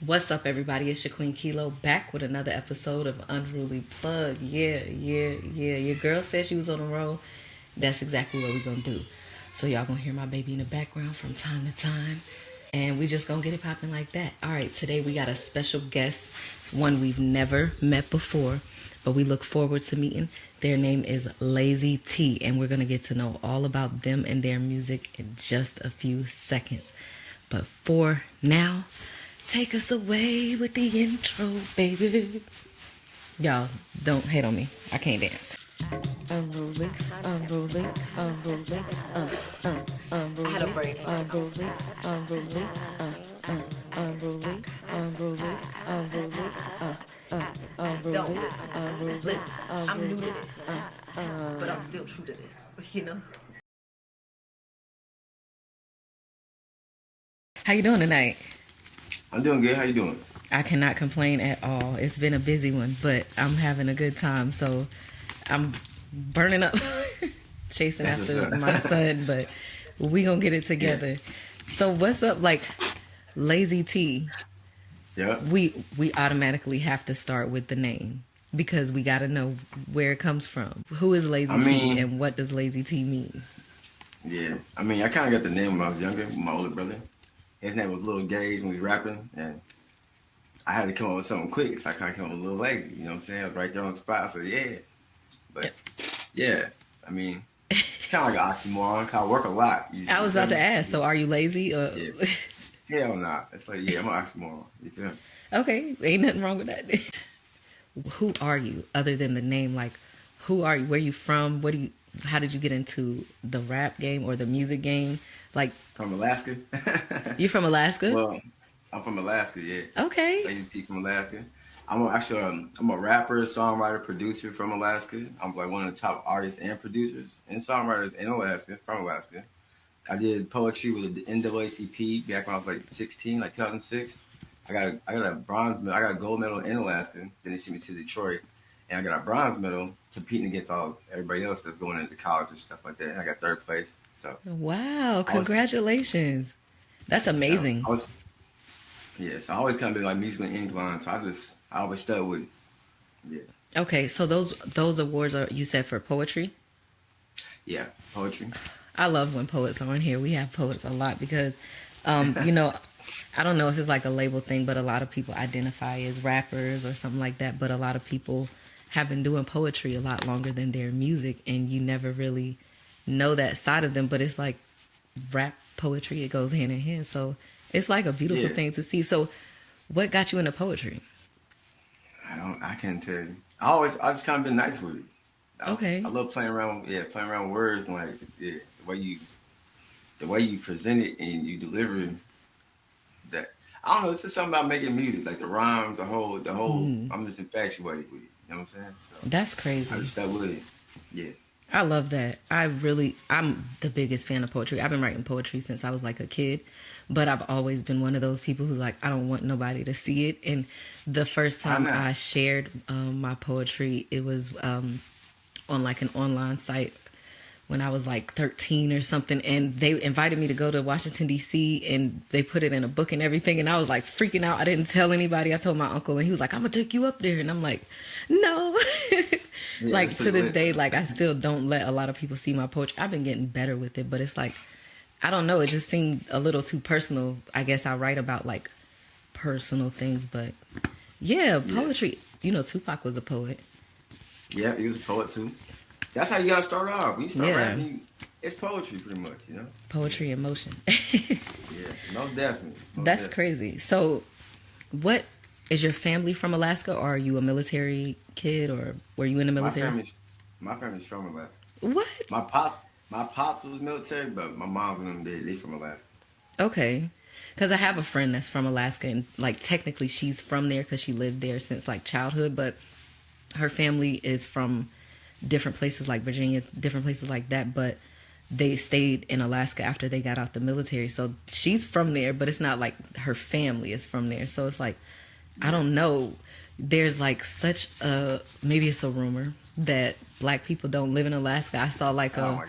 What's up, everybody? It's your Queen Kilo back with another episode of Unruly Plug. Yeah. Your girl said she was on a roll. That's exactly what we're gonna do. So y'all gonna hear my baby in the background from time to time, and we just gonna get it popping like that. All right, today we got a special guest. It's one we've never met before, but we look forward to meeting. Their name is Lazy T, and we're gonna get to know all about them and their music in just a few seconds. But for now, take us away with the intro, baby. Y'all, don't hate on me. I can't dance. Unruly, unruly, unruly, unruly. I had a break. Unruly, unruly, unruly, unruly, unruly, unruly, I'm new to this, but I'm still true to this, you know? How you doing tonight? I'm doing good. How you doing? I cannot complain at all. It's been a busy one, but I'm having a good time. So I'm burning up chasing That's after my son, but we gonna get it together. Yeah. So what's up, like Lazy T? Yeah. We automatically have to start with the name because we got to know where it comes from. Who is Lazy T and what does Lazy T mean? Yeah, I kind of got the name when I was younger with my older brother. His name was Lil Gage when we was rapping, and I had to come up with something quick, so I kind of came up with Lil Lazy. You know what I'm saying? I was right there on the spot, so yeah. But yeah, it's kind of like an oxymoron. I work a lot. I was about to ask, so are you lazy? Or... Yeah. Hell nah. It's like, yeah, I'm an oxymoron. You feel me? Okay, ain't nothing wrong with that. Who are you other than the name? Like, who are you? Where you from? How did you get into the rap game or the music game? Like, from Alaska. You from Alaska? Well, I'm from Alaska, yeah. Okay. Lazy T from Alaska. I'm a rapper, songwriter, producer from Alaska. I'm like one of the top artists and producers and songwriters in Alaska, from Alaska. I did poetry with the NAACP back when I was like 16, like 2006. I got a bronze medal. I got a gold medal in Alaska. Then they sent me to Detroit, and I got a bronze medal competing against everybody else that's going into college and stuff like that. And I got third place. So wow, congratulations! That's amazing. So I always kind of been like musically inclined, so I always stuck with it. Yeah. Okay, so those awards are, you said, for poetry? Yeah, poetry. I love when poets are on here. We have poets a lot because, you know, I don't know if it's like a label thing, but a lot of people identify as rappers or something like that. But a lot of people have been doing poetry a lot longer than their music, and you never really know that side of them. But it's like rap poetry; it goes hand in hand. So it's like a beautiful thing to see. So, what got you into poetry? I can't tell you. I just kind of been nice with it. I love playing around with words and like the way you present it and you deliver that. I don't know, it's just something about making music, like the rhymes, the whole I'm just infatuated with it. You know what I'm saying? So that's crazy. I just stuck with it. Yeah. I love that. I'm the biggest fan of poetry. I've been writing poetry since I was like a kid, but I've always been one of those people who's like, I don't want nobody to see it. And the first time I shared my poetry, it was on like an online site when I was like 13 or something, and they invited me to go to Washington, D.C., and they put it in a book and everything, and I was like freaking out. I didn't tell anybody. I told my uncle, and he was like, I'm gonna take you up there, and I'm like, no. Yeah, like to this day, like I still don't let a lot of people see my poetry. I've been getting better with it, but it's like, I don't know, it just seemed a little too personal. I guess I write about like personal things, but yeah, poetry. You know, Tupac was a poet. Yeah, he was a poet too. That's how you gotta start off. When you start rapping, it's poetry pretty much, you know? Poetry in motion. Yeah, most definitely. That's crazy. So, what is your family from Alaska, or are you a military kid, or were you in the military? My family's from Alaska. What? My pops was military, but my mom and them, they from Alaska. Okay. Because I have a friend that's from Alaska, and like technically she's from there because she lived there since like childhood, but her family is from different places like Virginia, different places like that, but they stayed in Alaska after they got out the military. So she's from there, but it's not like her family is from there. So it's like, I don't know. There's like maybe it's a rumor that black people don't live in Alaska. I saw like a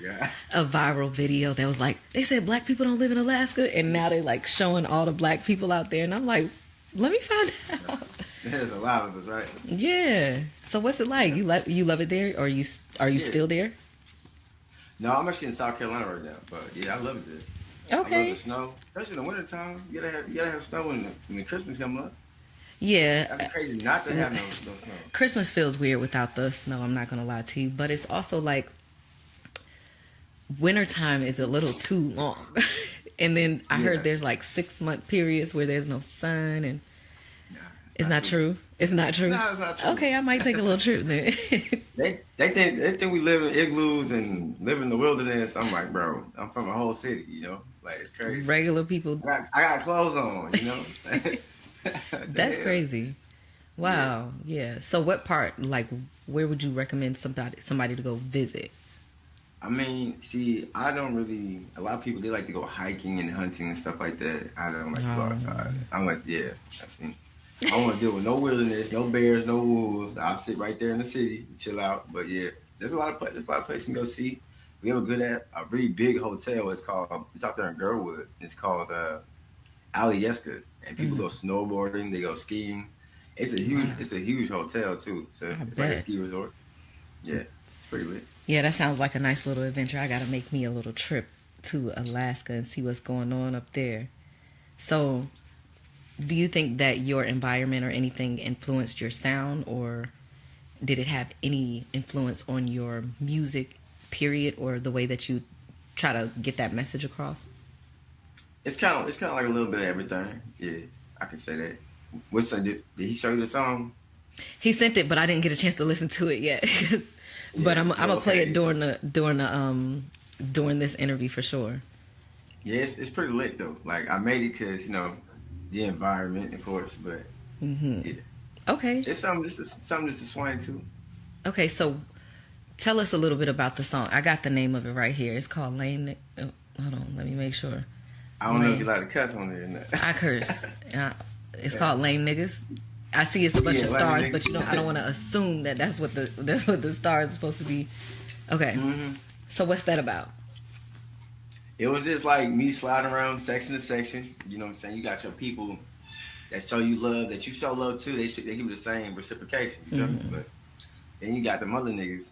viral video that was like, they said black people don't live in Alaska, and now they like showing all the black people out there, and I'm like, Let me find out. There's a lot of us, right? Yeah. So what's it like? You love it there, or are you Yeah. still there? No, I'm actually in South Carolina right now, but yeah, I love it there. I love the Okay. snow, especially in the wintertime. You gotta have snow when the Christmas come up. That'd Yeah. be crazy not to have no snow. Christmas feels weird without the snow. I'm not gonna lie to you, but it's also like wintertime is a little too long. And then I heard Yeah, there's like 6 month periods where there's no sun, and nah, it's not true. It's not true. No, it's not true. Okay, I might take a little trip then. They think we live in igloos and live in the wilderness. I'm like, bro, I'm from a whole city, like it's crazy. Regular people, I got clothes on, that's Damn. crazy. Yeah. Wow. Yeah. So what part, like, where would you recommend somebody to go visit? I mean, see, I don't really. A lot of people they like to go hiking and hunting and stuff like that. I don't like to go outside. I'm like, yeah, that's me. I don't want to deal with no wilderness, no bears, no wolves. I'll sit right there in the city, chill out. But yeah, there's a lot of places you can go see. We have a really big hotel. It's out there in Girlwood. It's called Alyeska, and people Mm, go snowboarding, they go skiing. wow. It's a huge hotel too. So I it's like a bet. ski resort. Yeah, it's pretty lit. Yeah, that sounds like a nice little adventure. I got to make me a little trip to Alaska and see what's going on up there. So, do you think that your environment or anything influenced your sound, or did it have any influence on your music, period, or the way that you try to get that message across? It's kind of like a little bit of everything. Yeah, I can say that. What's did he show you the song? He sent it, but I didn't get a chance to listen to it yet. But Yeah. I'm Oh, gonna play it okay. during this interview for sure. Yeah, it's pretty lit though. Like I made it because the environment, of course, but Hmm. yeah, Okay. it's something just to swing to. Okay. So tell us a little bit about the song. I got the name of it right here. It's called Lame. Hold on. Let me make sure. I don't know if you Lame. like to cuss on there or not. I curse. It's Yeah. called Lame Niggas. I see it's a bunch Yeah, of like a stars, nigga. but I don't want to assume that that's what the stars are supposed to be. Okay. Hmm. So what's that about? It was just like me sliding around section to section. You know what I'm saying? You got your people that show you love, that you show love to. They give you the same reciprocation. You feel me? Hmm. But then you got the mother niggas.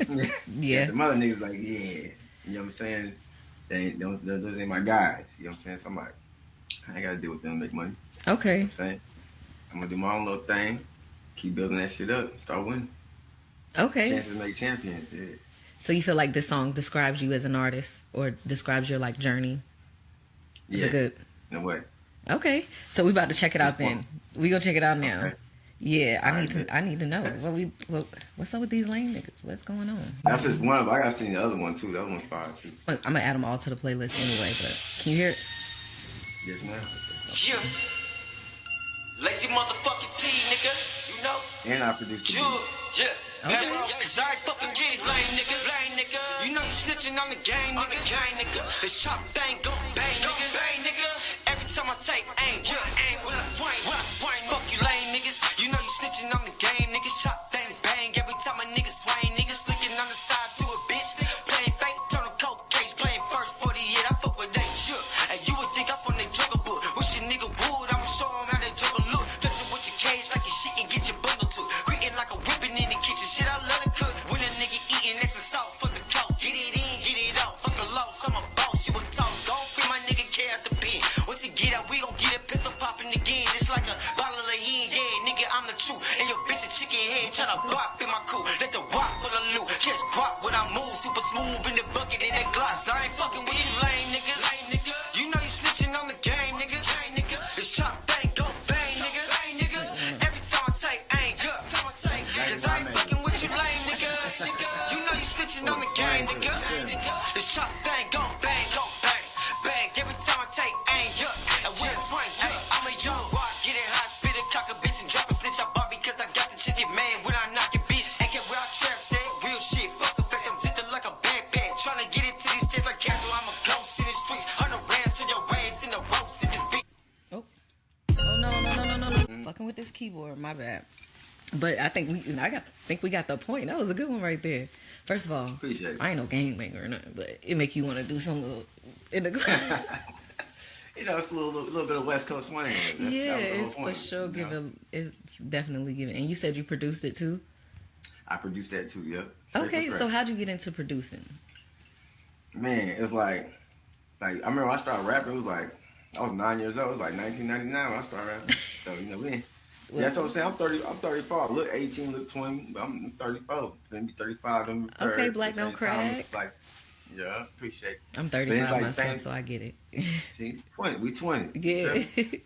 Yeah, Yeah. the mother niggas like, yeah. You know what I'm saying? Those ain't my guys. You know what I'm saying? So I'm like, I ain't gotta deal with them to make money. You know what Okay. I'm saying? I'm gonna do my own little thing, keep building that shit up, start winning. Okay. Chances make champions, yeah. So you feel like this song describes you as an artist, or describes your like journey? Is Yeah, it good? in a way. Okay. So we about to check it It's out then. fun. We gonna check it out now. Okay. Yeah, All right, I need to know what's up with these lame niggas. What's going on? that's just one of I gotta see the other one too. The other one's fire too. I'm gonna add them all to the playlist anyway. But can you hear it? Yes, ma'am. Yeah. Lazy motherfucking T, nigga. You know? And I produced the Yeah. beat. Yeah. Okay. Cause I ain't fucking get lame nigga. Lame nigga. You know you snitching on the game, nigga. Gang, nigga. This chop thing gon' bang, nigga. Bang, nigga. Every time I take aim, aim when I swing. Fuck you lame niggas. You know you snitching on the game, niggas. Chop thing bang. Every time a nigga swing, niggas slicking on the side to a bitch. Playing fake, turn a coke case. Playing first 48, I fuck with that shit. And you would think I'm from the jungle book. Wish a nigga would, I'ma show him how that jungle look. Flexing with your cage like your shit and get your bundle too. Greeting like a whipping in the kitchen. Shit, I love to cook. When a nigga eating extra salt for the coast. Get it in, get it out. Fuck the loss, I'm a boss. You a toss. Don't free my nigga care at the pen. Once he get out, we gon' get a pistol popping again. It's like a bottle of hen. Yeah, nigga, I'm the truth. And your bitch a chicken head tryna bop in my coupe. Let the rock for the loot. Catch guap when I move. Super smooth in the bucket in that glass. I ain't fucking with you lame niggas. You know you snitching on the game, niggas. This chop thing go bang, nigga. Every time I take aim, cause I ain't fucking with you lame, nigga. You know you snitching on the game, nigga. This chop thing go bang, bang. Every time I take aim, and when it's swing, I'm a young rock, get it hot, spit it, cock a bitch and drop a snitch. I bought because I got the shit get mad when I knock your bitch. Ain't get where I trap said real shit. Fuck the fact I'm zipped like a bad bag. Tryna get it to these states like Castle. I'm a ghost in the streets. 100 rands to your waves in the ropes in this big. Oh, no. Fucking with this keyboard. My bad. But I think we got the point. That was a good one right there. First of all, Appreciate it. I ain't no game maker or nothing, but it make you want to do some little in the class. You know, it's a little bit of West Coast swing. Yeah, That was the whole it's for point. sure You know? giving. It's definitely giving. And you said you produced it too. I produced that too. Yep. Straight from Okay, so scratch. how'd you get into producing? Man, it's like I remember when I started rapping. It was like I was 9 years old. It was like 1999 when I started rapping. So you know, we. Well, That's what I'm saying. I'm 30. I'm 34. I look 18, look 20, but I'm 34. Then be 35. Then be 30. okay, At the Black Don't same time, Crack. it's like, yeah, appreciate it. I'm But it's 35 like myself, same. so I get it. See, 20. We 20. You feel Yeah. me?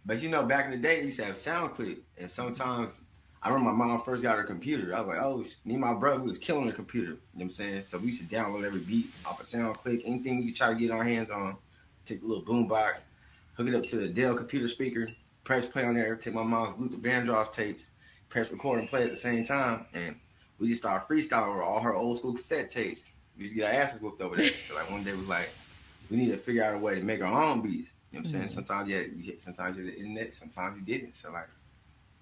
But you know, back in the day, they used to have sound clip, and sometimes I remember my mom first got her computer. I was like, oh, me and my brother, we was killing the computer. You know what I'm saying? So we used to download every beat off a sound click, anything we could try to get our hands on. Take a little boom box, hook it up to the Dell computer speaker, press play on there. Take my mom's Luther Vandross tapes, press record and play at the same time, and we just started freestyling over all her old school cassette tapes. We used to get our asses whooped over there. So like one day we was like, we need to figure out a way to make our own beats. You know what I'm saying? Sometimes sometimes you had the internet, sometimes you didn't. So like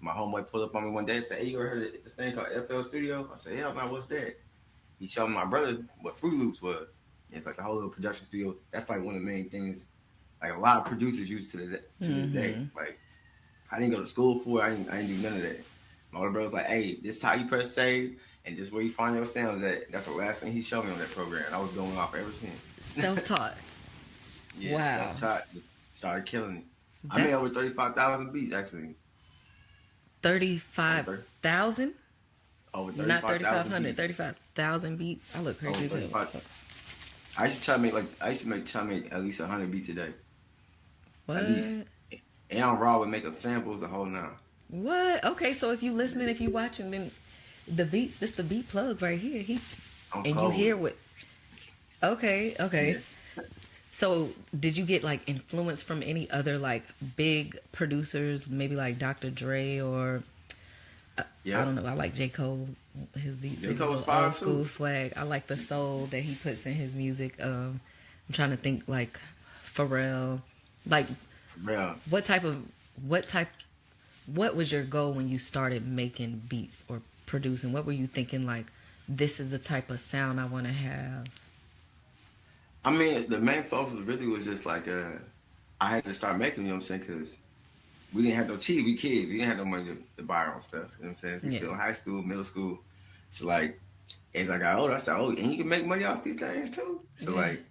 my homeboy pulled up on me one day and said, hey, you ever heard of this thing called FL Studio? I said, hell no, what's that? He showed my brother what Fruit Loops was. It's like the whole little production studio. That's like one of the main things like a lot of producers use to this day. Like I didn't go to school for it. I didn't do none of that. My older brother was like, hey, this is how you press save and this is where you find your sounds at. That's the last thing he showed me on that program. I was going off ever since. Self-taught. Yeah, Wow. self-taught, just started killing it. I That's made over 35,000 beats actually. 35,000? Over Not 35,000 3,500, beats. 35,000 beats. I look Over crazy as hell. 35. I used to try to make at least 100 beats a day. What? At least. And I'm raw with making samples the whole nine. What? Okay, so if you listening, if you watching, then the beats, this the beat plug right here. I'm And cold. you hear what? Okay. Yeah. So did you get like influence from any other like big producers, maybe like Dr. Dre or Yeah. I don't know. I like J. Cole, his beats, J. his Cole's little fire, old school too. swag. I like the soul that he puts in his music. I'm trying to think like Pharrell. Like Yeah. what was your goal when you started making beats or producing? What were you thinking like this is the type of sound I want to have? I mean, the main focus really was just like, I had to start making, you know what I'm saying? Because we didn't have no cheese. We kids. We didn't have no money to buy our own stuff. You know what I'm saying? We Yeah. still in high school, middle school. So, like, as I got older, I said, oh, and you can make money off these things, too? So, Yeah. like,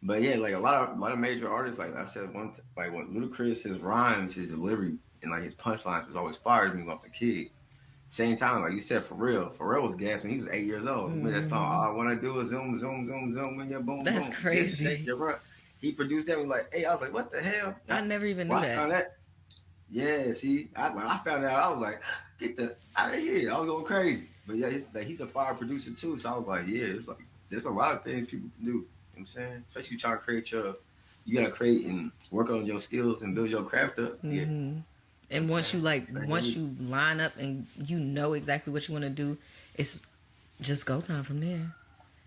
but yeah, like, a lot of major artists, like I said, when Ludacris, his rhymes, his delivery, and, like, his punchlines was always fire to me when I was a kid. Same time, like you said, Pharrell was gas when he was 8 years old. He made that song, all I want to do is zoom, zoom, zoom, zoom, in your boom, That's boom. crazy. Just shake your butt. He produced that. Was like, hey, I was like, what the hell? I never even knew Well, I that. found that. Yeah, see, I found out. I was like, get the out of here. I was going crazy. But yeah, he's a fire producer too. So I was like, yeah, it's like there's a lot of things people can do. You know what I'm saying? Especially trying to create you gotta create and work on your skills and build your craft up. Yeah. And once you line up and you know exactly what you want to do, it's just go time from there.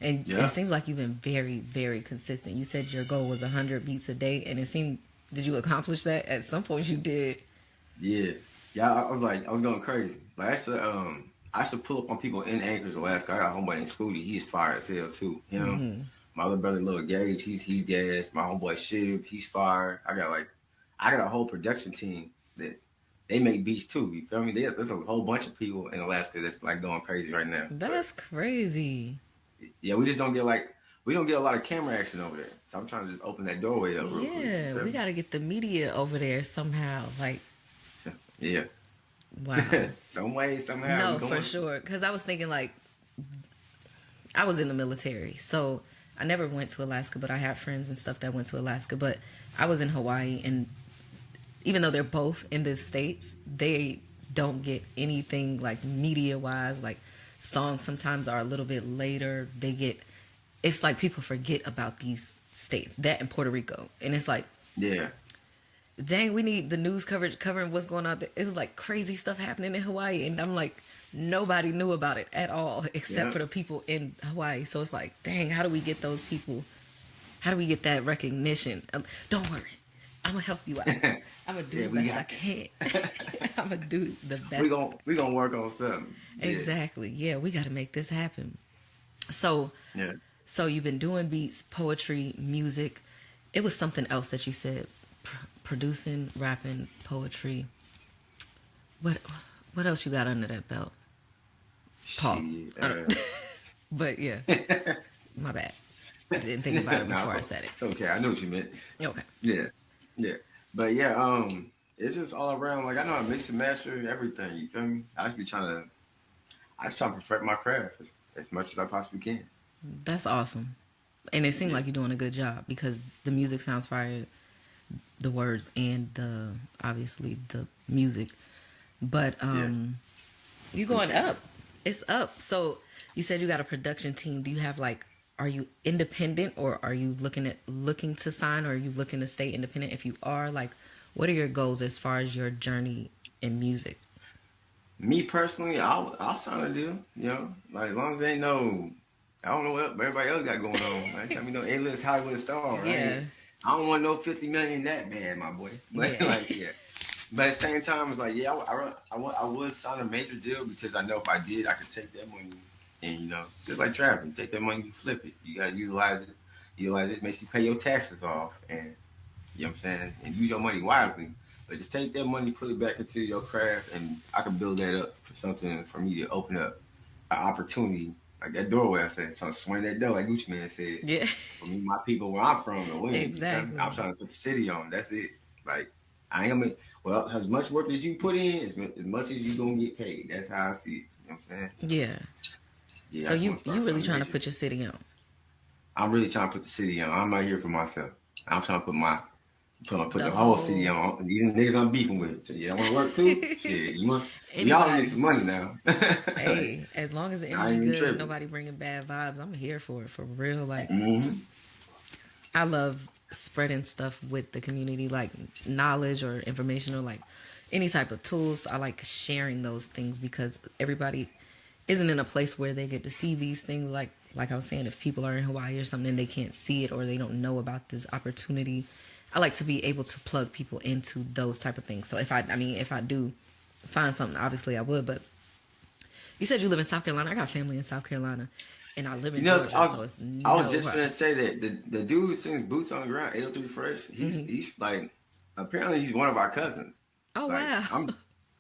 And Yeah. it seems like you've been very, very consistent. You said your goal was 100 beats a day, and did you accomplish that? At some point you did. Yeah. I was going crazy. Like I used to pull up on people in Anchorage, Alaska. I got a homeboy named Scooty. He's fire as hell too. You know, my other brother, Lil Gage, he's gas. My homeboy Shib, he's fire. I got a whole production team that they make beats too. You feel me? There's a whole bunch of people in Alaska that's like going crazy right now. That's crazy. Yeah, we don't get a lot of camera action over there. So I'm trying to just open that doorway up real quick. Yeah, we got to get the media over there somehow. Like, yeah. wow. Some way, somehow. No, for sure. Because I was thinking, like, I was in the military. So I never went to Alaska, but I had friends and stuff that went to Alaska. But I was in Hawaii. And even though they're both in the States, they don't get anything, like, media-wise. Like, songs sometimes are a little bit later. It's like people forget about these states. That and Puerto Rico. And it's like, yeah. dang, we need the news coverage covering what's going on there. It was like crazy stuff happening in Hawaii, and I'm like, nobody knew about it at all except for the people in Hawaii. So it's like, dang, how do we get those people? How do we get that recognition? Don't worry, I'm gonna help you out. I'm gonna do the best I can. I'm gonna do the best. We gonna work on something. Yeah. Exactly. Yeah, we got to make this happen. So Yeah. So you've been doing beats, poetry, music. It was something else that you said producing, rapping, poetry. What else you got under that belt? Pause. Shit, But yeah, my bad. Didn't think about it before I said it. It's okay. I know what you meant. Okay. Yeah, yeah. But yeah, it's just all around. Like I know how to mix and master and everything. You feel me? I just try to perfect my craft as much as I possibly can. That's awesome. And it seems like you're doing a good job because the music sounds fire, the words and obviously the music. But you going up. It's up. So you said you got a production team. Do you have are you independent or are you looking to sign or are you looking to stay independent? If you are, what are your goals as far as your journey in music? Me personally, I'll sign a deal. You know, like as long as they ain't no, I don't know what everybody else got going on. Like, tell me no A-list Hollywood star. Right? Yeah. I don't want no 50 million that bad, my boy. But Yeah. But at the same time, it's like, I would sign a major deal because I know if I did, I could take that money and just like traveling, take that money, you flip it. You gotta utilize it. Utilize it makes you pay your taxes off, and you know what I'm saying, and use your money wisely. But just take that money, put it back into your craft, and I can build that up for something for me to open up an opportunity. Like that doorway I said, trying to swing that door, like Gucci Man said. Yeah. For me, my people, where I'm from, to win. Exactly. I'm trying to put the city on. That's it. Like I am. Well, as much work as you put in, as much as you gonna get paid. That's how I see it. You know what I'm saying? Yeah. So you really trying to put your city on? I'm really trying to put the city on. I'm not here for myself. I'm trying to put the whole city on. These niggas I'm beefing with. So you don't want to work too? Shit, y'all need some money now. Hey, as long as the energy good, nobody bringing bad vibes, I'm here for it, for real. I love spreading stuff with the community, like knowledge or information or any type of tools. I like sharing those things because everybody isn't in a place where they get to see these things. Like I was saying, if people are in Hawaii or something and they can't see it or they don't know about this opportunity, I like to be able to plug people into those type of things. So if I do find something, obviously I would. But you said you live in South Carolina. I got family in South Carolina, and I live in Georgia, so it's I was just gonna say that the dude who sings Boots on the Ground, 803 Fresh, he's like, apparently he's one of our cousins. Oh, wow.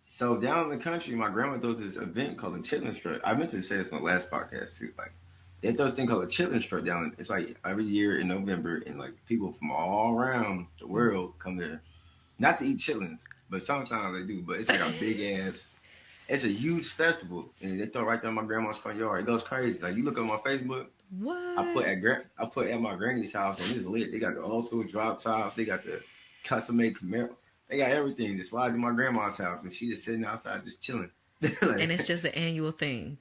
So down in the country, my grandma does this event called the Chitlin Strut. I meant to say this on the last podcast too. Like they do this thing called a Chitlin Strut down. It's like every year in November, and like people from all around the world come there, not to eat chitlins, but sometimes they do. But it's like a big ass. It's a huge festival, and they throw it right there in my grandma's front yard. It goes crazy. Like you look on my Facebook, What? I put at my granny's house, and it's lit. They got the old school drop tops. They got the custom made Camaro. They got everything. Just slide to my grandma's house, and she just sitting outside, just chilling. And it's just an annual thing.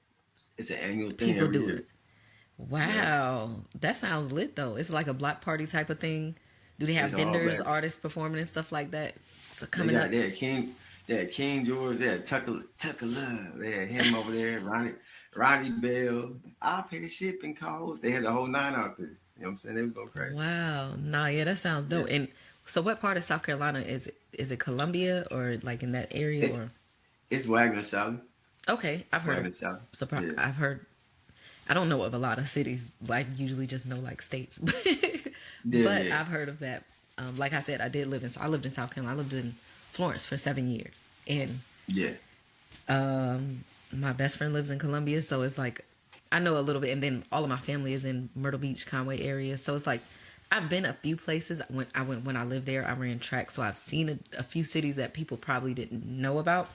It's an annual thing. People every do year. it. Wow, that sounds lit though. It's like a block party type of thing. Do they have vendors, artists performing and stuff like that? So coming up, they had King George, they had Tucker Love, they had him over there, Ronnie Bell. I'll pay the shipping costs. They had the whole nine out there. You know what I'm saying? They was going crazy. Wow, yeah, that sounds dope. Yeah. And so, what part of South Carolina is it? Is it Columbia or like in that area? It's Wagner South. Okay, I've heard. I've heard. I don't know of a lot of cities. I usually just know like states, but I've heard of that. Like I said, I lived in South Carolina. I lived in Florence for 7 years, and my best friend lives in Columbia, so it's like I know a little bit. And then all of my family is in Myrtle Beach, Conway area, so it's like I've been a few places. When I lived there, I ran track, so I've seen a few cities that people probably didn't know about.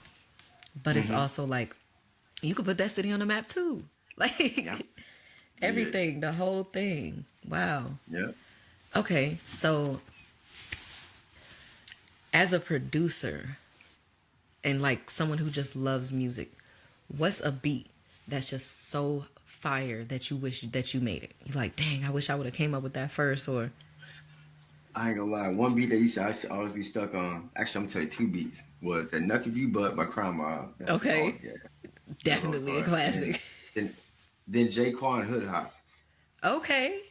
But it's also like you could put that city on the map too. Like everything, the whole thing. Wow. Yeah. Okay, so as a producer and like someone who just loves music, what's a beat that's just so fire that you wish that you made it? You're like, dang, I wish I would have came up with that first. Or I ain't gonna lie, one beat that I should always be stuck on. Actually, I'm gonna tell you 2 beats. Was that "Nuck If You Butt" by Crime Mob. Okay, definitely a classic. Then Jaquan Hood Hop. Okay.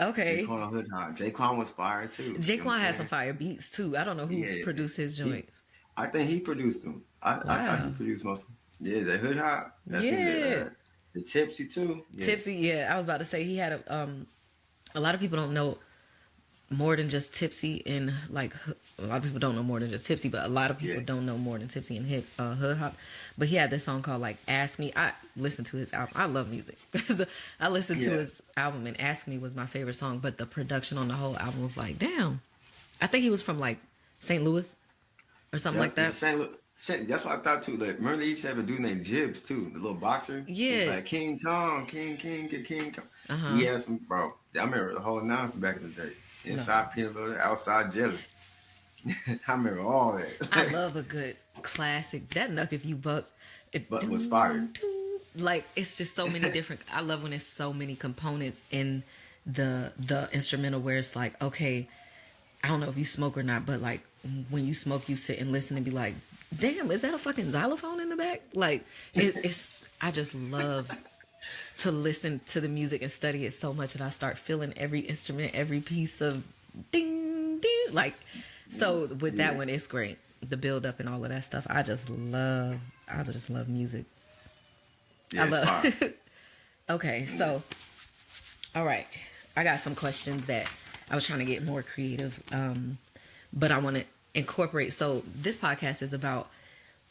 Jaquan Hood Hop. Jaquan was fire too. Jaquan had some fire beats too. I don't know who produced his joints. I think he produced them. I thought he produced most of them. Yeah, the Hood Hop. The Tipsy too. Yeah. Tipsy, yeah. I was about to say he had a lot of people don't know More Than Just Tipsy and like a lot of people don't know More Than Just Tipsy, but a lot of people don't know More Than Tipsy and hood hop. But he had this song called like Ask Me. I listened to his album. I love music. So I listened to his album, and Ask Me was my favorite song, but the production on the whole album was like, damn. I think he was from like St. Louis or something like that. That's what I thought too. Like, remember they used to have a dude named Jibs too, the little boxer. Yeah, it's like King Kong, King Kong. He had some, bro. I remember the whole nine from back in the day. Inside peanut butter, outside jelly. I remember all that. I love a good classic. That Knuck If You Buck. But was fired. Like, it's just so many different. I love when there's so many components in the instrumental where it's like, okay, I don't know if you smoke or not, but like when you smoke, you sit and listen and be like, damn, is that a fucking xylophone in the back? Like, it's. I just love to listen to the music and study it so much that I start feeling every instrument, every piece of ding ding. Like, so with that one, it's great. The build up and all of that stuff. I just love music. Yeah, I love. Okay, so all right, I got some questions that I was trying to get more creative, but I want to incorporate. So this podcast is about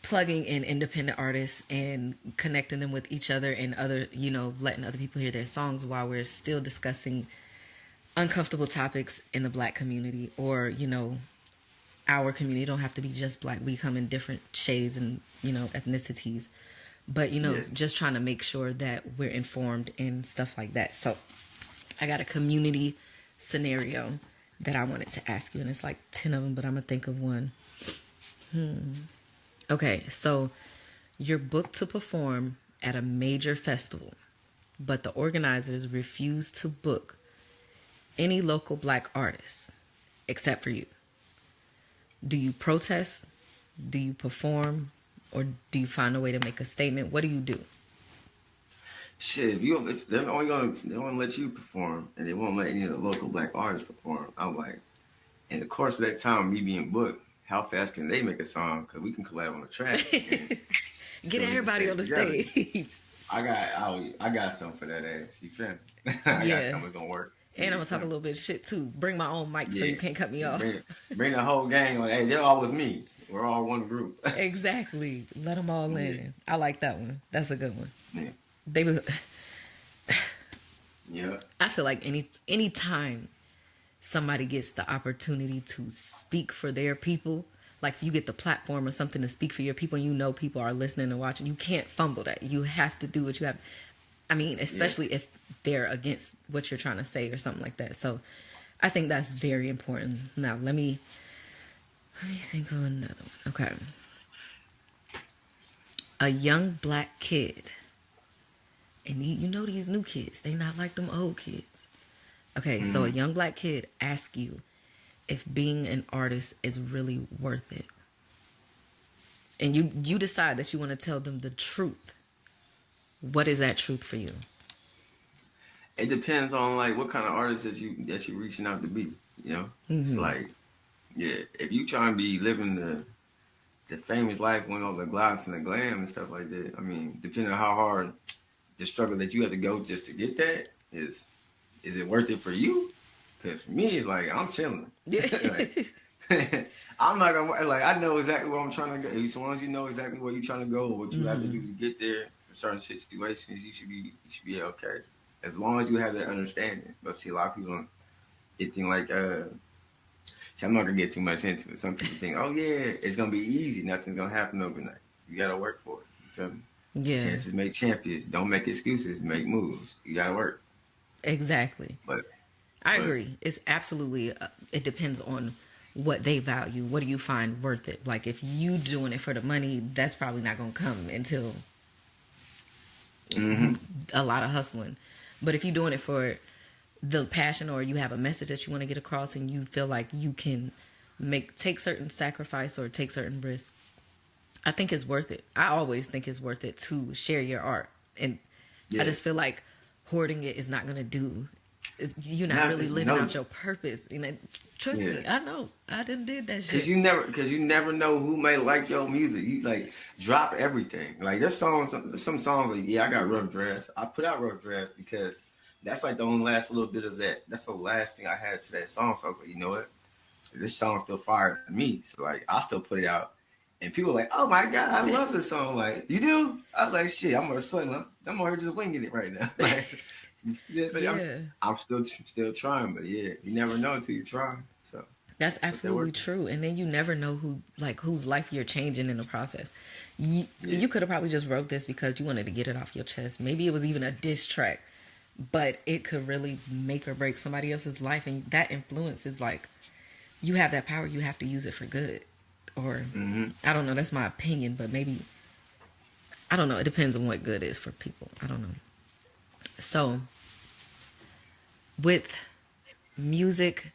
plugging in independent artists and connecting them with each other and other, letting other people hear their songs while we're still discussing uncomfortable topics in the Black community, or our community. Don't have to be just Black. We come in different shades and ethnicities, but just trying to make sure that we're informed and stuff like that. So I got a community scenario that I wanted to ask you, and it's like 10 of them, but I'm gonna think of one. Okay, so you're booked to perform at a major festival, but the organizers refuse to book any local Black artists except for you. Do you protest? Do you perform? Or do you find a way to make a statement? What do you do? Shit, if they're only gonna let you perform, and they won't let any of the local Black artists perform, I'm like, in the course of that time, me being booked, how fast can they make a song? Because we can collab on the track. Get everybody on the stage. I got something for that ass. You feel me? I got something gonna work. And I'm gonna talk a little bit of shit too. Bring my own mic so you can't cut me off. Bring the whole gang. Like, hey, they're all with me. We're all one group. Exactly. Let them all in. I like that one. That's a good one. Yeah. They was. Yeah. I feel like any time somebody gets the opportunity to speak for their people, like if you get the platform or something to speak for your people, and people are listening and watching, you can't fumble that. You have to do what you have. I mean, especially if they're against what you're trying to say or something like that. So I think that's very important. Now, let me think of another one. Okay. A young Black kid. And these new kids, they not like them old kids. Okay, so a young Black kid asks you if being an artist is really worth it. And you decide that you want to tell them the truth. What is that truth for you? It depends on like what kind of artist that you reaching out to be. It's like, if you trying to be living the famous life, with all the gloss and the glam and stuff like that. I mean, depending on how hard the struggle that you have to go just to get that is it worth it for you? Because for me, it's like I'm chilling. I'm not gonna like. I know exactly where I'm trying to go. As long as you know exactly where you're trying to go, what you have to do to get there. For certain situations, you should be okay. As long as you have that understanding. But see, a lot of people don't think like. See, I'm not gonna get too much into it. Some people think, oh yeah, it's gonna be easy. Nothing's gonna happen overnight. You gotta work for it. You feel me? Yeah. Chances make champions. Don't make excuses. Make moves. You gotta work. Exactly. But I agree. It's absolutely. It depends on what they value. What do you find worth it? Like if you doing it for the money, that's probably not gonna come until a lot of hustling. But if you're doing it for the passion, or you have a message that you want to get across, and you feel like you can take certain sacrifice or take certain risks, I think it's worth it. I always think it's worth it to share your art. And I just feel like hoarding it is not going to do. You're not really living out your purpose. Trust me, I know. I done did that shit. Because you never know who may like your music. You like drop everything. Like there's some songs like, I got rough drafts. I put out rough drafts because that's like the only last little bit of that. That's the last thing I had to that song. So I was like, you know what? This song's still fire to me. So like, I still put it out, and people were like, oh my god, I love this song. Like, you do? I was like, shit, I'm over here just winging it right now. Like, yeah, Yeah. I'm still trying, but yeah, you never know until you try. So That's but that absolutely worked. true. And then you never know whose life you're changing in the process. You could have probably just wrote this because you wanted to get it off your chest. Maybe it was even a diss track, but it could really make or break somebody else's life. And that influence is like, you have that power. You have to use it for good. Or, I don't know. That's my opinion, but maybe, I don't know. It depends on what good is for people. I don't know. So, with music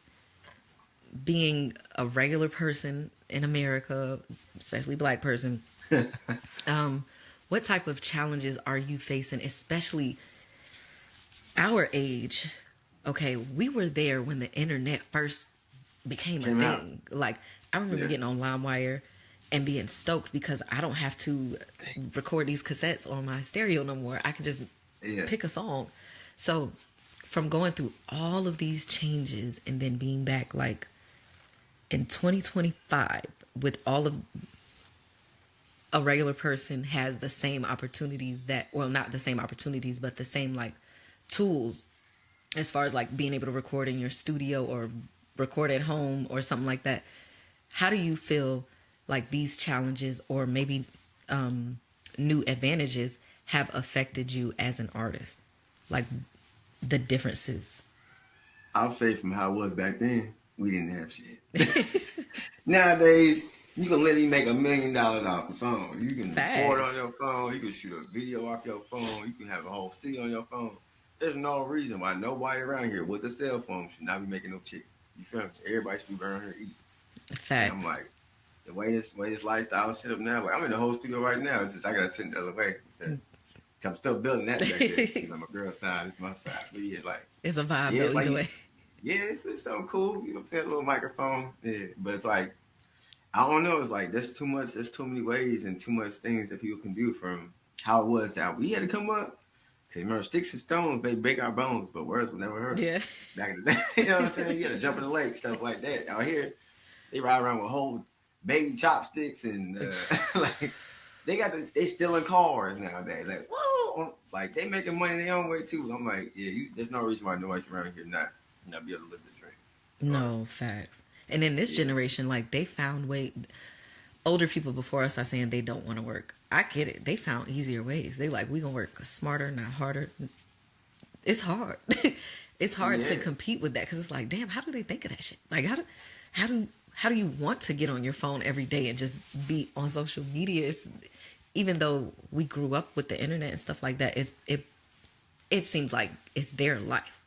being a regular person in America, especially black person, what type of challenges are you facing, especially our age? Okay, we were there when the internet first became a Came out. thing. Like, I remember Yeah. getting on LimeWire and being stoked because I don't have to record these cassettes on my stereo no more. I can just Yeah. pick a song. So, from going through all of these changes and then being back like in 2025 with all of a regular person has the same opportunities that, well, not the same opportunities, but the same like tools as far as like being able to record in your studio or record at home or something like that. How do you feel like these challenges or maybe new advantages have affected you as an artist? Like the differences. I'll say from how it was back then, we didn't have shit. Nowadays, you can literally make $1 million off the phone. You can record on Facts. your phone. You can shoot a video off your phone. You can have a whole studio on your phone. There's no reason why nobody around here with a cell phone should not be making no chicken. You feel me? Everybody should be around here eating. And I'm Facts. like, the way this lifestyle is set up now, like I'm in the whole studio right now. It's just I gotta sit the other way. I'm still building that back there. Because I'm a girl side, it's my side. But yeah, like It's a vibe yeah, though, it's like either way. yeah, it's something cool. You know what I'm saying? A little microphone. Yeah. But it's like I don't know, it's like there's too many ways and too much things that people can do from how it was that we had to come up. Cause remember, sticks and stones may break our bones, but words will never hurt. Yeah. Back in the day, you know what I'm saying? You had to jump in the lake, stuff like that. Out here, they ride around with whole baby chopsticks and like they stealing cars nowadays. Like whoa, like they making money their own way too. I'm like, yeah, there's no reason why nobody's around here not be able to live the dream. No, facts. And in this generation, like they found older people before us are saying they don't want to work. I get it. They found easier ways. They like, we gonna work smarter, not harder. It's hard. It's hard to compete with that because it's like, damn, how do they think of that shit? Like, how do you want to get on your phone every day and just be on social media? Even though we grew up with the internet and stuff like that, it seems like it's their life,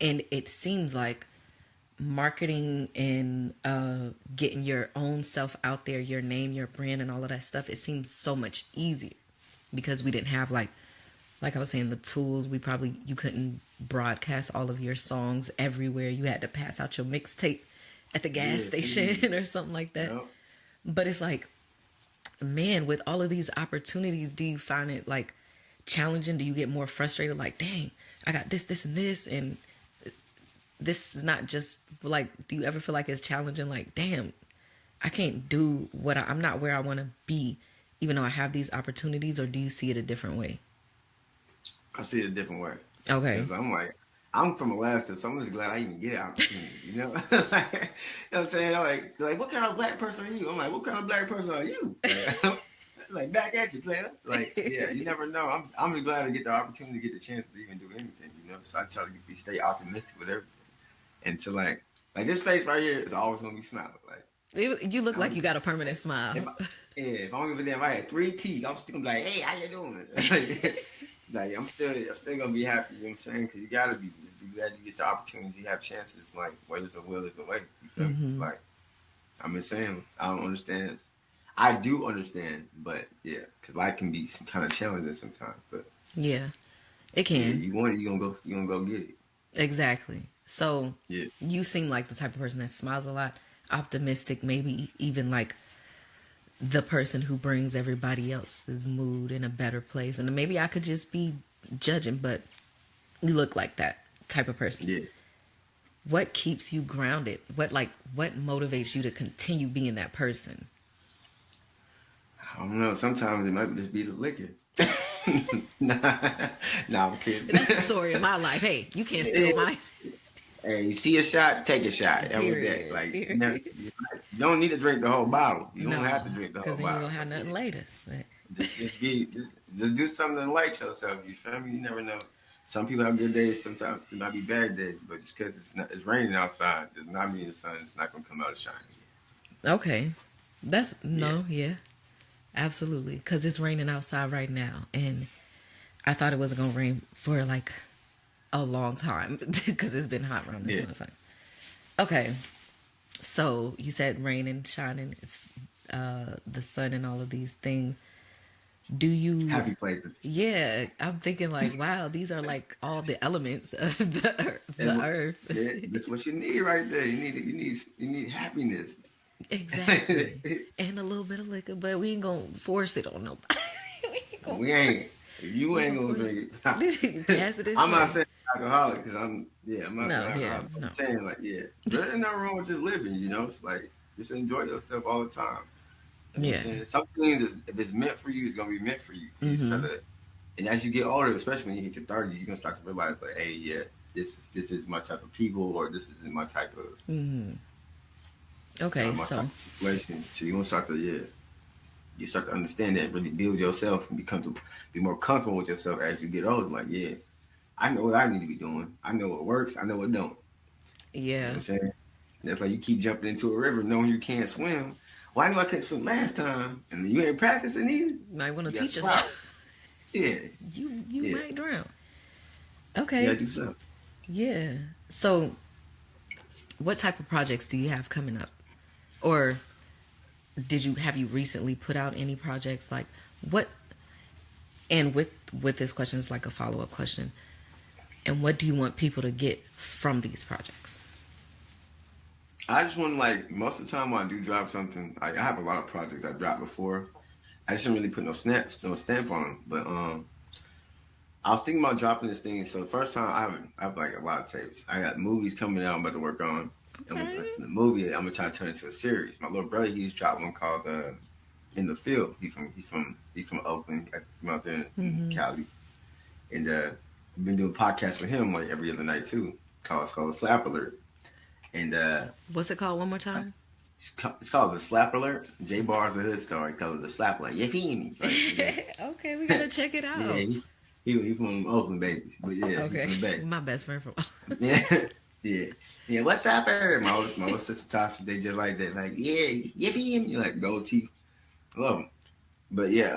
and it seems like marketing and getting your own self out there, your name, your brand, and all of that stuff, it seems so much easier because we didn't have like I was saying, the tools. You couldn't broadcast all of your songs everywhere. You had to pass out your mixtape at the gas station or something like that. Yep. But it's like, man, with all of these opportunities, do you find it like challenging? Do you get more frustrated? Like, dang, I got this, and this, and this is not just like, do you ever feel like it's challenging? Like, damn, I can't do I'm not where I want to be, even though I have these opportunities, or do you see it a different way? I see it a different way. Okay. 'Cause I'm like, I'm from Alaska, so I'm just glad I even get an opportunity, you know? Like, you know what I'm saying? I'm like, what kind of black person are you? I'm like, what kind of black person are you? Like, back at you, player. Like, yeah, you never know. I'm just glad to get the opportunity, to get the chance to even do anything, you know? So I try to stay optimistic with everything. And to like this face right here is always gonna be smiling. Like, You look like you got a permanent smile. if I don't give a damn, if I had 3 teeth, I'm still gonna be like, hey, how you doing? Like, I'm still gonna be happy. You know what I'm saying? Because you gotta be glad you get the opportunities, you have chances. Like, where there's a will, there's a way. You feel me? It's like, I'm just saying, I don't understand. I do understand, but yeah, because life can be kind of challenging sometimes. But Yeah, it can. you want it, you gonna go get it. Exactly. So Yeah. you seem like the type of person that smiles a lot, optimistic, maybe even like the person who brings everybody else's mood in a better place. And maybe I could just be judging, but You look like that type of person. Yeah. What keeps you grounded? What motivates you to continue being that person? I don't know. Sometimes it might just be the liquor. nah, I'm kidding. That's the story of my life. Hey, you can't steal my Hey, you see a shot, take a shot. And with that, period. like, Period. you don't need to drink the whole bottle. You No, don't have to drink the whole because then bottle. you're gonna have nothing later. But, Just do something to light yourself. You feel me? You never know. Some people have good days. Sometimes it might be bad days. But just because it's raining outside does not mean the sun is not gonna come out shining. okay, that's yeah, absolutely. Because it's raining outside right now, and I thought it wasn't gonna rain for like a long time because it's been hot around this motherfucker. Okay, so you said rain and shining. It's the sun and all of these things. Do you Happy places. Yeah, I'm thinking like, wow, these are like all the elements of the earth. Yeah, that's what you need right there. You need happiness. Exactly, and a little bit of liquor, but we ain't gonna force it on nobody. We ain't. If you ain't gonna drink it, Pass it. I'm not saying alcoholic because I'm not No, saying yeah, alcoholic. no. I'm saying like there's nothing wrong with just living. It's like just enjoy yourself all the time. You know what I'm saying? Some things if it's meant for you, it's gonna be meant for you. You just have to, and as you get older, especially when you hit your 30s, you're gonna start to realize like, hey, yeah, this is my type of people, or this isn't my type of Okay, my so type of situation. So you gonna start to you start to understand that, really build yourself and be more comfortable with yourself as you get older. Like, yeah, I know what I need to be doing. I know what works. I know what don't. You know what I'm saying? That's like you keep jumping into a river knowing you can't swim. Well, I knew I couldn't swim last time, and you ain't practicing either. might want to You teach got yourself. Yeah. You might drown. Okay. You gotta do something. Yeah. So, what type of projects do you have coming up, or have you recently put out any projects? Like what? And with this question, it's like a follow up question. And what do you want people to get from these projects? I just want to most of the time when I do drop something, I have a lot of projects I've dropped before. I just didn't really put no stamp on them. But I was thinking about dropping this thing. So the first time I have like a lot of tapes. I got movies coming out I'm about to work on. Okay. And the movie I'm gonna try to turn into a series. My little brother he's dropped one called In the Field. He's from Oakland, from out there in Cali, and I've been doing podcasts with him like every other night too. It's called the Slap Alert. And what's it called one more time? It's called the Slap Alert. J Bar's a hood star. He calls it the Slap Alert. You feel me? Like, Okay, we gotta check it out. Yeah, he from Oakland babies, but yeah, Okay, he's from the Bay. my best friend from. yeah. What's up, Eric? My older sister Tasha, they just like that. Like, yeah, you feel me? Like gold teeth, love them. But yeah,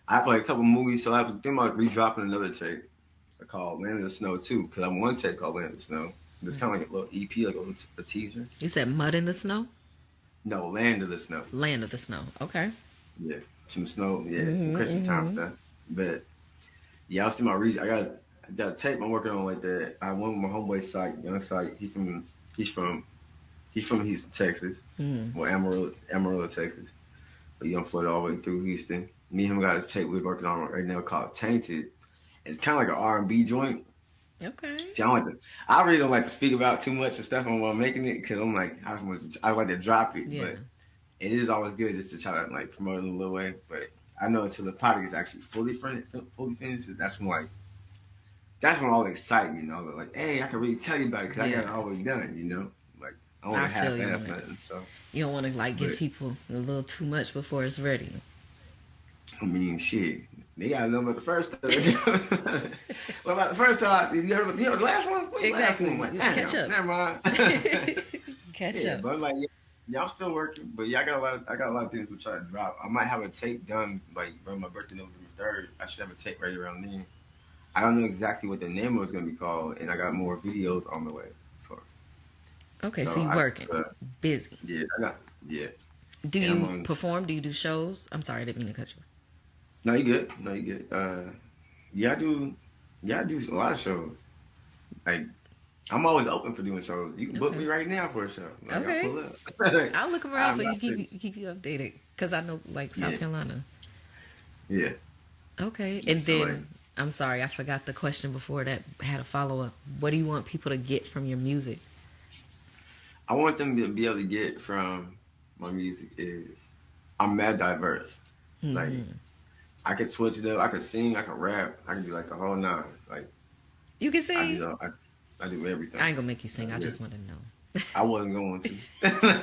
I have like a couple movies, so I have to think about redropping another tape called Land of the Snow 2, because I'm one tape called Land of the Snow. It's kind of like a little EP, like a teaser. You said Mud in the Snow? No, Land of the Snow. Land of the Snow. Okay. Yeah, some snow. Yeah, some Christmas time stuff. But yeah, I was thinking about I got a tape I'm working on like that. I went with my homeboy Syke, young Syke. He's from Houston, Texas. Well, Amarillo, Texas. But he floated all the way through Houston. Me and him got his tape we're working on right now called Tainted. It's kind of like an R&B joint. Okay. See, I really don't like to speak about too much and stuff while I'm making it because I'm like, I like to drop it. Yeah. But it is always good just to try to like promote it in a little way. But I know until the product is actually fully finished, that's when all the excitement, like, hey, I can really tell you about it because I got it already done, like I want to half-ass nothing. So you don't want to like give people a little too much before it's ready. I mean, shit. They gotta know about the first time. What about the first time? You heard the last one? Exactly. Last one? Catch up. Never mind. Catch up. But I'm like, yeah, I'm still working. But yeah, I got a lot of things to try to drop. I might have a tape done like around my birthday, November 3rd. I should have a tape ready around then. I don't know exactly what the name of it's gonna be called, and I got more videos on the way. Okay, so you're working, busy. Yeah. Do you perform? Do you do shows? I'm sorry, I didn't mean to cut you. No, you good. Yeah, I do a lot of shows. Like, I'm always open for doing shows. You can book me right now for a show. Like, Okay. I'll pull up. I'll look around for you, keep you updated, because I know like South Carolina. Yeah. Okay, and then I'm sorry, I forgot the question before that had a follow up. What do you want people to get from your music? I want them to be able to get from my music is I'm mad diverse. Like Hmm. I could switch it up. I could sing. I could rap. I can do like the whole nine. Like You can I do. sing. I do everything. I ain't gonna make you sing. I Yeah. just want to know. I wasn't going to.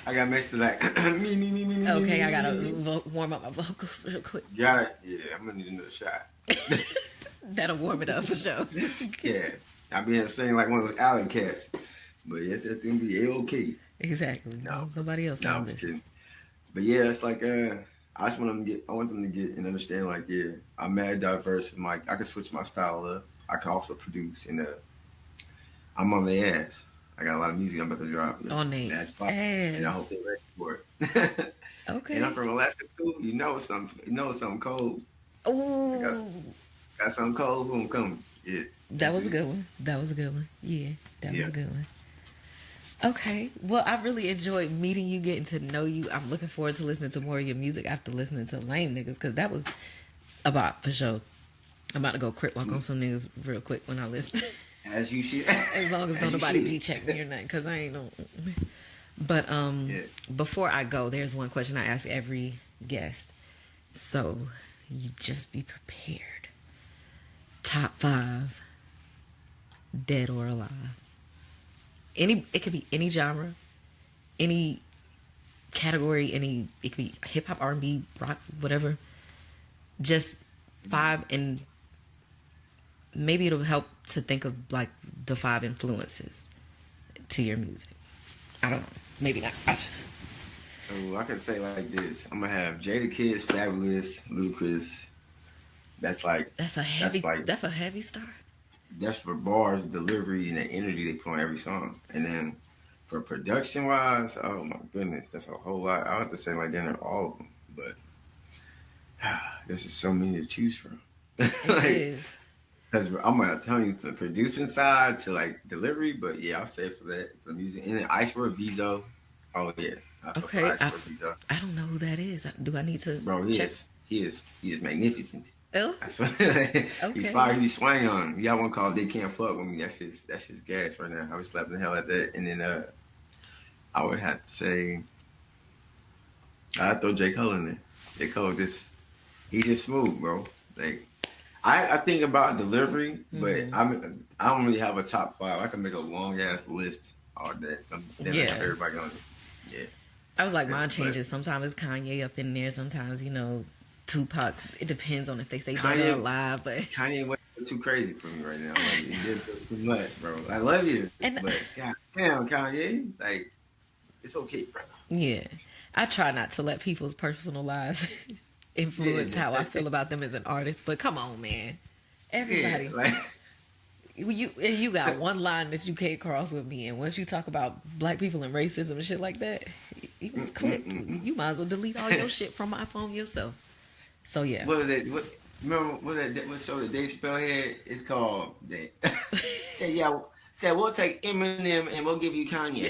I got mixed to like me. Okay, I gotta me. warm up my vocals real quick. Got it. Yeah, I'm gonna need another shot. That'll warm it up for sure. Yeah, I be able to sing like one of those alley cats. But yeah, it's just gonna be A-OK. Exactly. No, Nobody else no, knows I'm just this. kidding. But yeah, it's like I just want them to get. I want them to get and understand. Like, yeah, I'm mad diverse. And like, I can switch my style up. I can also produce. And I'm on the ass. I got a lot of music I'm about to drop. On the And I hope ass. they're ready for it. Okay. And I'm from Alaska too. You know something. You know something cold. I Oh, got something cold. Boom, coming. Yeah. that was a good one. That was a good one. Yeah, that was Yeah. a good one. Okay. Well, I really enjoyed meeting you, getting to know you. I'm looking forward to listening to more of your music after listening to Lame Niggas, because that was about for sure. I'm about to go crit walk on some niggas real quick when I listen. As you should. As long as As don't you nobody should. G check me or nothing, because I ain't no. But Yeah. before I go, there's one question I ask every guest. So you just be prepared. Top 5, dead or alive. It could be any genre, any category, it could be hip hop, R&B, rock, whatever. Just 5, and maybe it'll help to think of like the 5 influences to your music. I don't know. Maybe not. Oh, I can say like this. I'm gonna have Jada Kids, Fabulous, Ludacris. That's like That's a heavy start. that's for bars, delivery, and the energy they put on every song. And then for production wise, oh my goodness, that's a whole lot. I have to say like that in all of them, but this is so many to choose from. It Like, is. because I'm gonna tell you the producing side to like delivery, but yeah, I'll say for that for music. And then Iceberg Bezo. Oh yeah, I fuck with Okay. Iceberg Bezo. I don't know who that is. Do I need to Bro, check? he is magnificent. Oh, I swear. He's okay. fire. He be swinging on him. He got one called "They Can't Fuck With Me." That's just gas right now. I was slapping the hell at that. And then I would have to say I'd throw J Cole in there. J Cole he's just smooth, bro. Like I think about delivery, but I don't really have a top 5. I can make a long ass list all day. Then I have everybody on it. Yeah. I was like, mine But changes. Sometimes it's Kanye up in there. Sometimes, Tupac. It depends on if they say dead Kanye- or alive. But Kanye went too crazy for me right now. Like, he did too much, bro. I love you, And- but god damn, Kanye, like it's okay, bro. yeah, I try not to let people's personal lives influence Yeah. how I feel about them as an artist. But come on, man. Everybody. Yeah, like You got one line that you can't cross with me, and once you talk about black people and racism and shit like that, you just click. You might as well delete all your shit from my phone yourself. So yeah, what was that? Remember what show that Dave Chappelle had? It's called that. Said we'll take Eminem and we'll give you Kanye.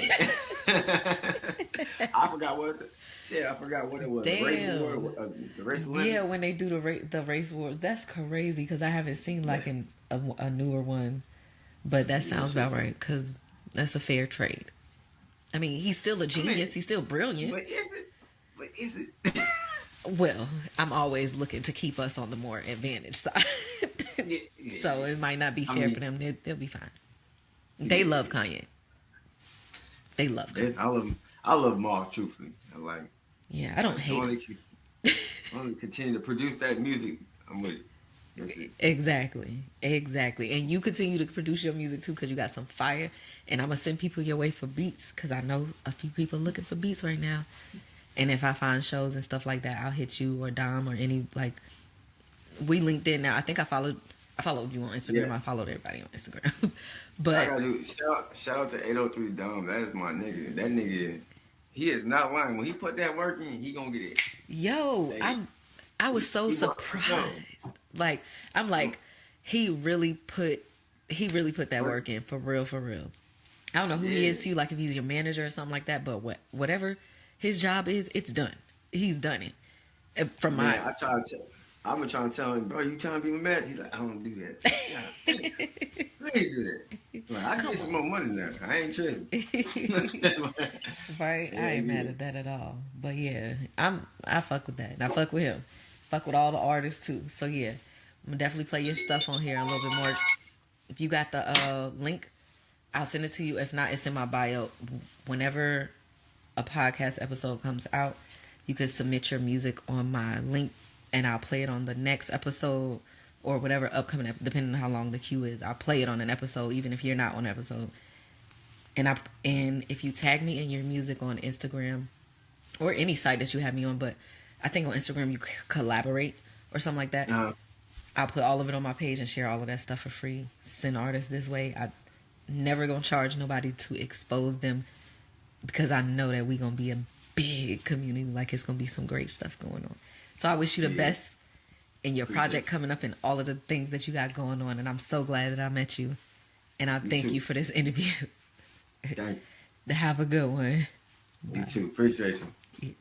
I forgot what. I forgot what it was. Damn. The race war. The race war. yeah. When they do the race wars, that's crazy because I haven't seen like a newer one, but that sounds about right because that's a fair trade. I mean, he's still a genius. He's still brilliant. But is it? But is it? Well, I'm always looking to keep us on the more advantaged side. Yeah. So it might not be fair for them. They'll be fine. They love Kanye. They love Kanye. I love them all. Truthfully, I like. Yeah, I don't hate him. I want to continue to produce that music. I'm with it. That's it. Exactly. And you continue to produce your music too because you got some fire. And I'm going to send people your way for beats because I know a few people looking for beats right now. And if I find shows and stuff like that, I'll hit you or Dom or any, like, we linked in now. I think I followed you on Instagram. Yeah. I followed everybody on Instagram. I But gotta do shout out to 803 Dom. That is my nigga. That nigga, he is not lying. When he put that work in, he gonna get it. yo, I was so surprised. Like, I'm like, he really put that work in for real. I don't know who he is to you, like if he's your manager or something like that, but whatever his job is, it's done. He's done it. From Man, my I've been trying to tell him, bro, you trying to be mad? He's like, I don't do that. Yeah, please do that. Like, I can get some more money now. I ain't tripping. Right? Yeah, I ain't mad yeah. at that at all. But yeah, I fuck with that. And I fuck with him. Fuck with all the artists too. So yeah. I'm gonna definitely play your stuff on here a little bit more. If you got the link, I'll send it to you. If not, it's in my bio. Whenever a podcast episode comes out, you could submit your music on my link and I'll play it on the next episode or whatever upcoming, depending on how long the queue is. I'll play it on an episode, even if you're not on the episode. And if you tag me in your music on Instagram or any site that you have me on, but I think on Instagram you collaborate or something like that. I'll put all of it on my page and share all of that stuff for free. Send artists this way. I never gonna charge nobody to expose them because I know that we gonna be a big community. Like it's gonna be some great stuff going on. So I wish you the best in your project coming up and all of the things that you got going on. And I'm so glad that I met you. And I thank you for this interview. Thank you. Have a good one. You too. Appreciate you.